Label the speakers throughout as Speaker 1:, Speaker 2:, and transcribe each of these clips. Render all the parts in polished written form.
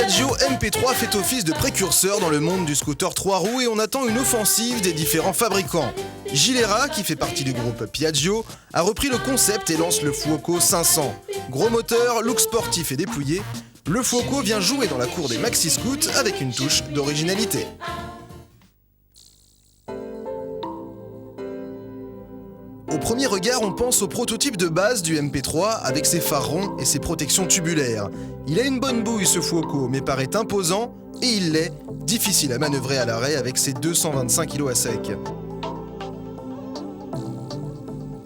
Speaker 1: Piaggio MP3 fait office de précurseur dans le monde du scooter 3 roues et on attend une offensive des différents fabricants. Gilera, qui fait partie du groupe Piaggio, a repris le concept et lance le Fuoco 500. Gros moteur, look sportif et dépouillé, le Fuoco vient jouer dans la cour des maxi scouts avec une touche d'originalité. Au premier regard, on pense au prototype de base du MP3 avec ses phares ronds et ses protections tubulaires. Il a une bonne bouille ce Fuoco, mais paraît imposant, et il l'est, difficile à manœuvrer à l'arrêt avec ses 225 kg à sec.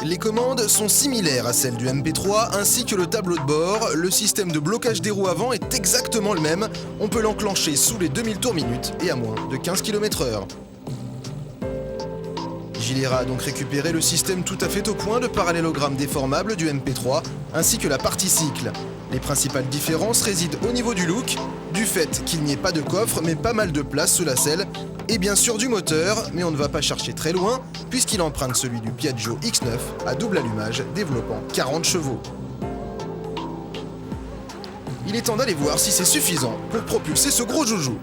Speaker 1: Les commandes sont similaires à celles du MP3 ainsi que le tableau de bord. Le système de blocage des roues avant est exactement le même. On peut l'enclencher sous les 2000 tours minute et à moins de 15 km/h. Gilera a donc récupéré le système tout à fait au point de parallélogramme déformable du MP3 ainsi que la partie cycle. Les principales différences résident au niveau du look, du fait qu'il n'y ait pas de coffre mais pas mal de place sous la selle, et bien sûr du moteur, mais on ne va pas chercher très loin puisqu'il emprunte celui du Piaggio X9 à double allumage développant 40 chevaux. Il est temps d'aller voir si c'est suffisant pour propulser ce gros joujou.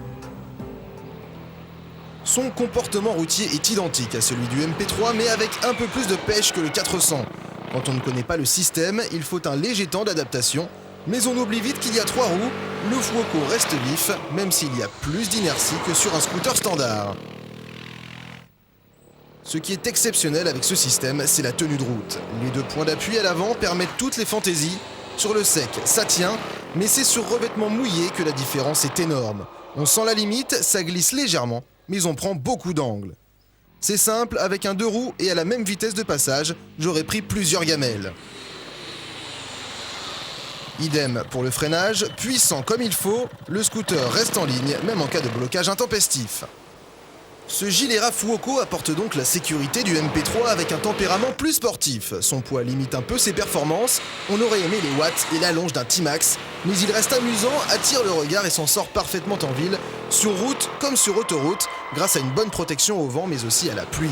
Speaker 1: Son comportement routier est identique à celui du MP3 mais avec un peu plus de pêche que le 400. Quand on ne connaît pas le système, il faut un léger temps d'adaptation, mais on oublie vite qu'il y a 3 roues, le Fuoco reste vif, même s'il y a plus d'inertie que sur un scooter standard. Ce qui est exceptionnel avec ce système, c'est la tenue de route. Les 2 points d'appui à l'avant permettent toutes les fantaisies. Sur le sec, ça tient, mais c'est sur revêtement mouillé que la différence est énorme. On sent la limite, ça glisse légèrement, mais on prend beaucoup d'angles. C'est simple, avec un 2 roues et à la même vitesse de passage, j'aurais pris plusieurs gamelles. Idem pour le freinage, puissant comme il faut, le scooter reste en ligne, même en cas de blocage intempestif. Ce Gilera Fuoco apporte donc la sécurité du MP3 avec un tempérament plus sportif. Son poids limite un peu ses performances, on aurait aimé les watts et la longe d'un T-Max, mais il reste amusant, attire le regard et s'en sort parfaitement en ville, sur route comme sur autoroute, grâce à une bonne protection au vent mais aussi à la pluie.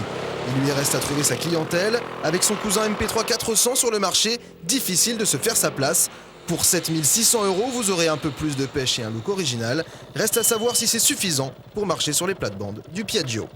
Speaker 1: Il lui reste à trouver sa clientèle, avec son cousin MP3 400 sur le marché, difficile de se faire sa place. Pour 7 600 €, vous aurez un peu plus de pêche et un look original. Reste à savoir si c'est suffisant pour marcher sur les plates-bandes du Piaggio.